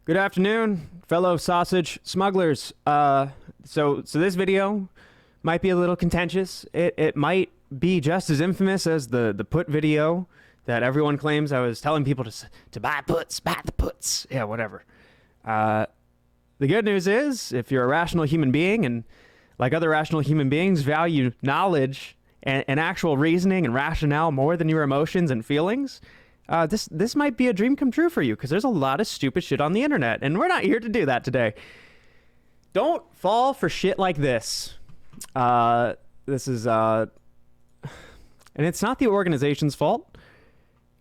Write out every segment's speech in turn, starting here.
Good afternoon, fellow sausage smugglers. So this video might be a little contentious. It might be just as infamous as the put video that everyone claims I was telling people to buy puts, buy the puts. Yeah, whatever. The good news is, if you're a rational human being and like other rational human beings value knowledge and actual reasoning and rationale more than your emotions and feelings, this might be a dream come true for you, because there's a lot of stupid shit on the internet, and we're not here to do that today. Don't fall for shit like this. This is, and it's not the organization's fault,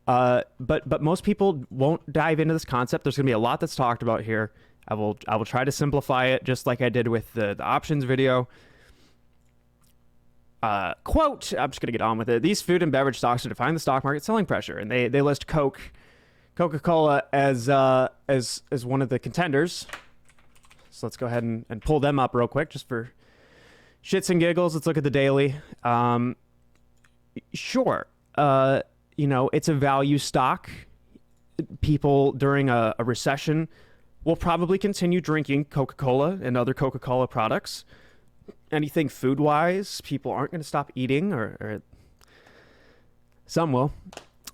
but most people won't dive into this concept. There's gonna be a lot that's talked about here. I will try to simplify it, just like I did with the options video. Quote, I'm just going to get on with it. These food and beverage stocks are defying the stock market selling pressure. And they list Coca-Cola as one of the contenders. So let's go ahead and pull them up real quick, just for shits and giggles. Let's look at the daily. Sure. It's a value stock. People during a recession will probably continue drinking Coca-Cola and other Coca-Cola products. Anything food-wise, people aren't going to stop eating, or some will.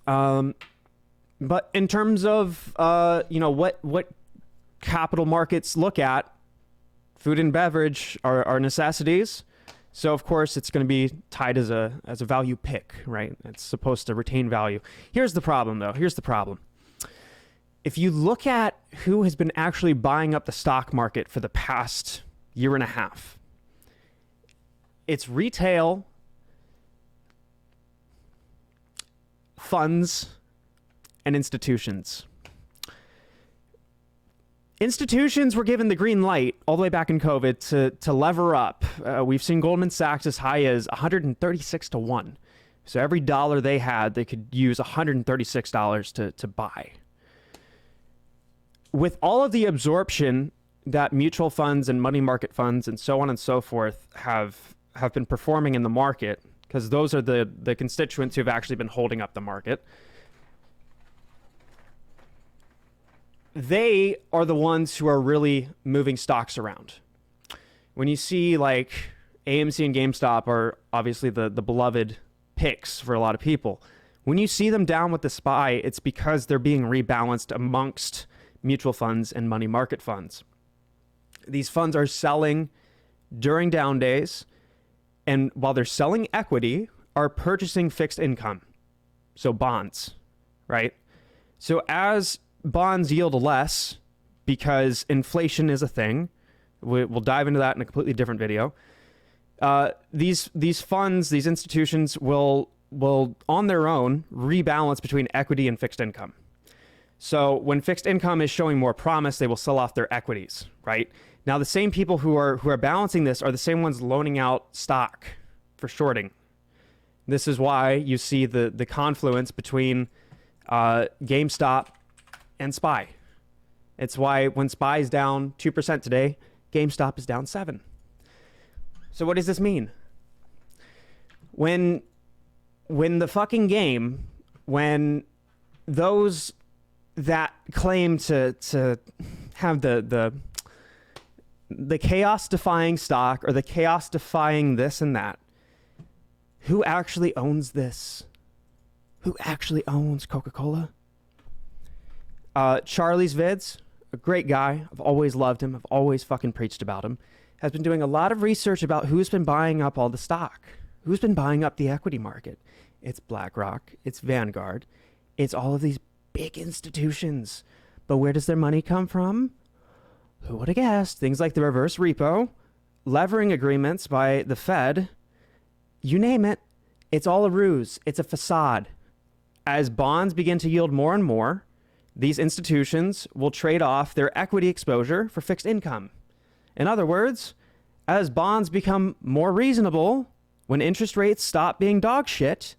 But in terms of what capital markets look at, food and beverage are necessities. So of course it's going to be tied as a value pick, right? It's supposed to retain value. Here's the problem, though. Here's the problem. If you look at who has been actually buying up the stock market for the past year and a half, it's retail, funds, and institutions. Institutions were given the green light all the way back in COVID to lever up. We've seen Goldman Sachs as high as 136 to 1. So every dollar they had, they could use $136 to buy. With all of the absorption that mutual funds and money market funds and so on and so forth have been performing in the market, because those are the constituents who have actually been holding up the market, they are the ones who are really moving stocks around. When you see like AMC and GameStop are obviously the beloved picks for a lot of people. When you see them down with the SPY, it's because they're being rebalanced amongst mutual funds and money market funds. These funds are selling during down days, and while they're selling equity, are purchasing fixed income. So bonds, right? So as bonds yield less, because inflation is a thing, we'll dive into that in a completely different video. These funds, these institutions will on their own rebalance between equity and fixed income. So when fixed income is showing more promise, they will sell off their equities, right? Now, the same people who are balancing this are the same ones loaning out stock for shorting. This is why you see the confluence between GameStop and SPY. It's why when SPY is down 2% today, GameStop is down 7%. So what does this mean? When the fucking game, when those that claim to have the chaos-defying stock or the chaos-defying this and that, who actually owns this? Who actually owns Coca-Cola? Charlie's Vids, a great guy. I've always loved him. I've always fucking preached about him. Has been doing a lot of research about who's been buying up all the stock. Who's been buying up the equity market? It's BlackRock. It's Vanguard. It's all of these big institutions. But where does their money come from? Who would have guessed? Things like the reverse repo, levering agreements by the Fed, you name it. It's all a ruse. It's a facade. As bonds begin to yield more and more, these institutions will trade off their equity exposure for fixed income. In other words, as bonds become more reasonable, when interest rates stop being dog shit,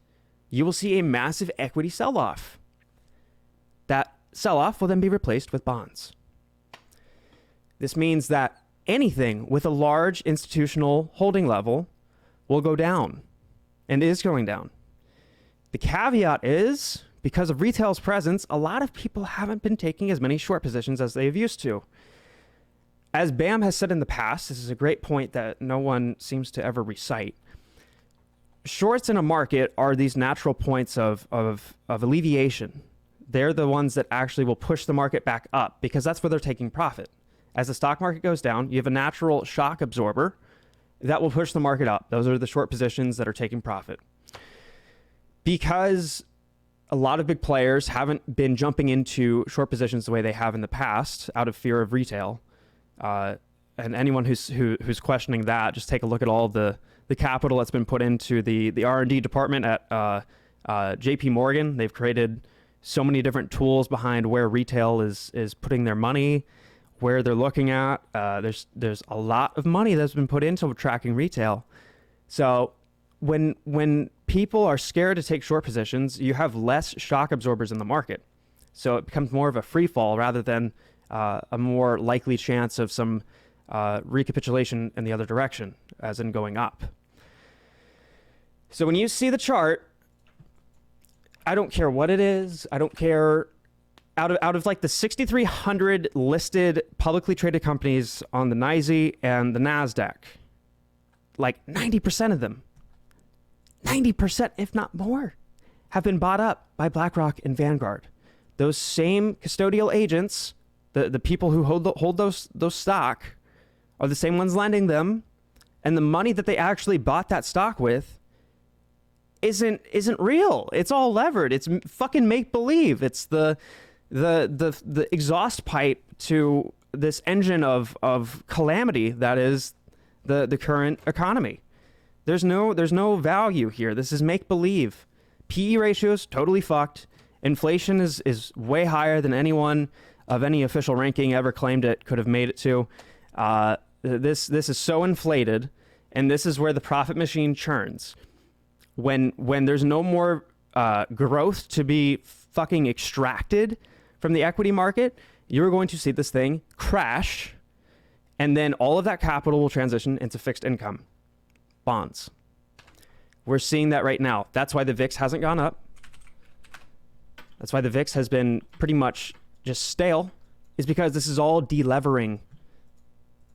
you will see a massive equity sell-off. That sell-off will then be replaced with bonds. This means that anything with a large institutional holding level will go down, and is going down. The caveat is because of retail's presence, a lot of people haven't been taking as many short positions as they've used to. As Bam has said in the past, this is a great point that no one seems to ever recite. Shorts in a market are these natural points of alleviation. They're the ones that actually will push the market back up because that's where they're taking profit. As the stock market goes down, you have a natural shock absorber that will push the market up. Those are the short positions that are taking profit. Because a lot of big players haven't been jumping into short positions the way they have in the past out of fear of retail. And anyone who's questioning that, just take a look at all the capital that's been put into the R&D department at JP Morgan. They've created so many different tools behind where retail is putting their money, where they're looking at. There's a lot of money that's been put into tracking retail. So when people are scared to take short positions, you have less shock absorbers in the market. So it becomes more of a free fall rather than a more likely chance of some recapitulation in the other direction, as in going up. So when you see the chart, I don't care what it is. I don't care. Out of like the 6,300 listed publicly traded companies on the NYSE and the NASDAQ, like 90% of them, 90%, if not more, have been bought up by BlackRock and Vanguard. Those same custodial agents, the people who hold those stock, are the same ones lending them, and the money that they actually bought that stock with isn't real. It's all levered. It's fucking make believe. It's the exhaust pipe to this engine of calamity that is the current economy. There's no value here. This is make believe. PE ratios totally fucked. Inflation is way higher than anyone of any official ranking ever claimed it could have made it to. This is so inflated, and this is where the profit machine churns. When there's no more growth to be fucking extracted from the equity market, you're going to see this thing crash, and then all of that capital will transition into fixed income bonds. We're seeing that right now. That's why the VIX hasn't gone up. That's why the VIX has been pretty much just stale, is because this is all delevering.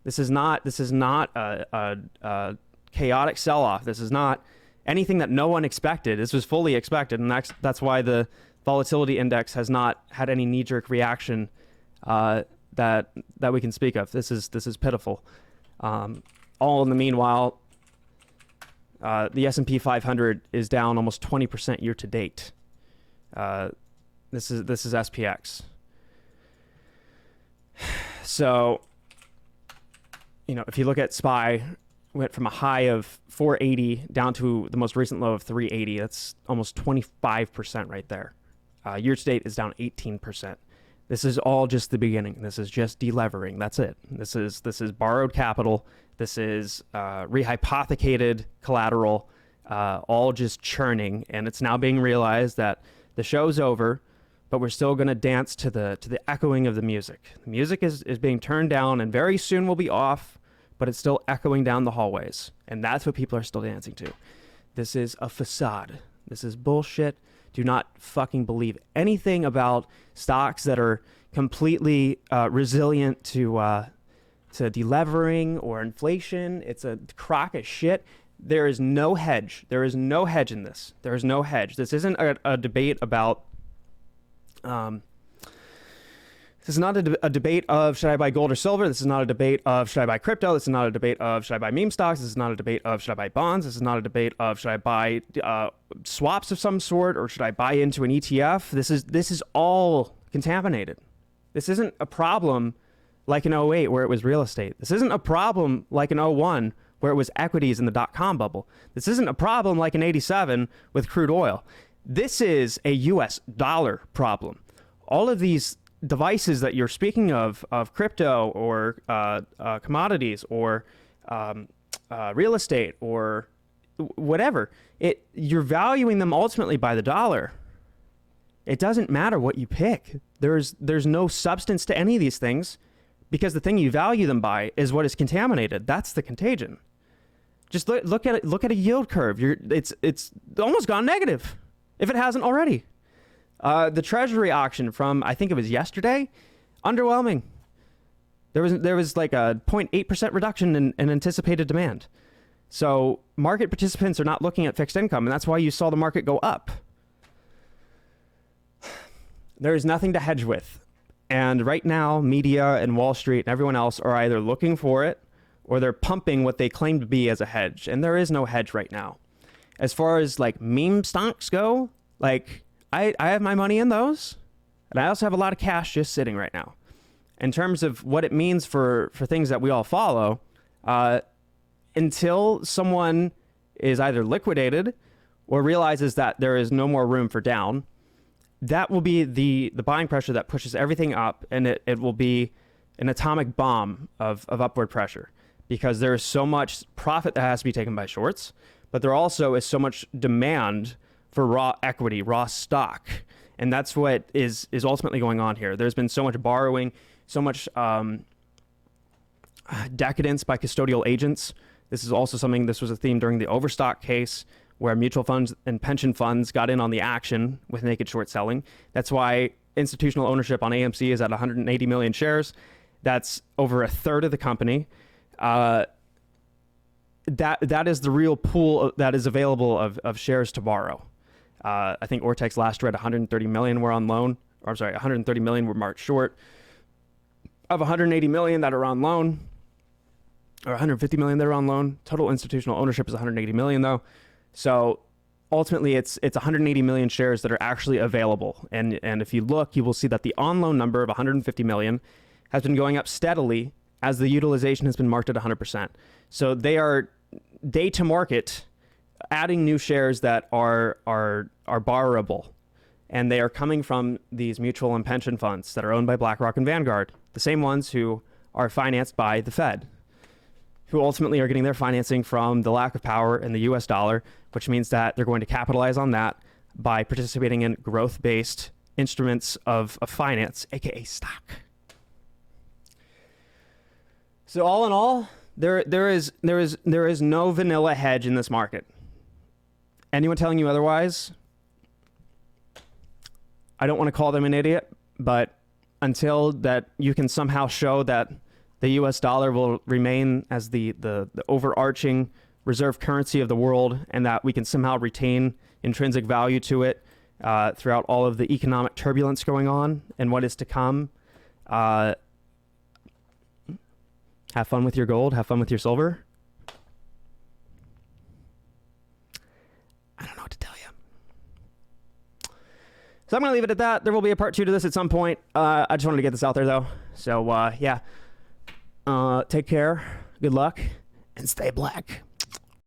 This is not a chaotic sell-off. This is not anything that no one expected. This was fully expected, and that's why the volatility index has not had any knee-jerk reaction that we can speak of. This is pitiful. All in the meanwhile, the S&P 500 is down almost 20% year to date. This is SPX. So, if you look at SPY, went from a high of 480 down to the most recent low of 380. That's almost 25% right there. Year to date is down 18%. This is all just the beginning. This is just delevering. That's it. This is borrowed capital. This is rehypothecated collateral, all just churning. And it's now being realized that the show's over, but we're still going to dance to the echoing of the music. The music is being turned down, and very soon will be off, but it's still echoing down the hallways. And that's what people are still dancing to. This is a facade. This is bullshit. Do not fucking believe anything about stocks that are completely resilient to delevering or inflation. It's a crock of shit. There is no hedge. There is no hedge in this. There is no hedge. This isn't a debate about... This is not a debate of should I buy gold or silver. This is not a debate of should I buy crypto. This is not a debate of should I buy meme stocks. This is not a debate of should I buy bonds. This is not a debate of should I buy swaps of some sort or should I buy into an ETF. This is all contaminated. This isn't a problem like in '08 where it was real estate. This isn't a problem like in '01 where it was equities in the dot-com bubble. This isn't a problem like in '87 with crude oil. This is a U.S. dollar problem. All of these devices that you're speaking of crypto or commodities or real estate or whatever, you're valuing them ultimately by the dollar. It doesn't matter what you pick. There's no substance to any of these things because the thing you value them by is what is contaminated. That's the contagion. Just look at it. Look at a yield curve. It's almost gone negative if it hasn't already. The Treasury auction from, I think it was yesterday, underwhelming. There was like a 0.8% reduction in anticipated demand. So market participants are not looking at fixed income, and that's why you saw the market go up. There is nothing to hedge with. And right now, media and Wall Street and everyone else are either looking for it or they're pumping what they claim to be as a hedge. And there is no hedge right now. As far as like meme stocks go, like I have my money in those. And I also have a lot of cash just sitting right now. In terms of what it means for things that we all follow, until someone is either liquidated or realizes that there is no more room for down, that will be the buying pressure that pushes everything up, and it will be an atomic bomb of upward pressure, because there is so much profit that has to be taken by shorts, but there also is so much demand for raw equity, raw stock. And that's what is ultimately going on here. There's been so much borrowing, so much decadence by custodial agents. This is also something, this was a theme during the Overstock case, where mutual funds and pension funds got in on the action with naked short selling. That's why institutional ownership on AMC is at 180 million shares. That's over a third of the company. That is the real pool that is available of shares to borrow. I think Ortex last read 130 million were on loan, or I'm sorry, 130 million were marked short. Of 180 million that are on loan, or 150 million that are on loan, total institutional ownership is 180 million though. So ultimately it's 180 million shares that are actually available. And if you look, you will see that the on loan number of 150 million has been going up steadily as the utilization has been marked at 100%. So they are day to market adding new shares that are borrowable. And they are coming from these mutual and pension funds that are owned by BlackRock and Vanguard, the same ones who are financed by the Fed, who ultimately are getting their financing from the lack of power in the US dollar, which means that they're going to capitalize on that by participating in growth-based instruments of finance, aka stock. So all in all, there is no vanilla hedge in this market. Anyone telling you otherwise, I don't want to call them an idiot, but until that you can somehow show that the US dollar will remain as the overarching reserve currency of the world, and that we can somehow retain intrinsic value to it throughout all of the economic turbulence going on and what is to come. Have fun with your gold. Have fun with your silver. I don't know what to tell you. So I'm going to leave it at that. There will be a part 2 to this at some point. I just wanted to get this out there, though. So, yeah. Take care. Good luck. And stay black.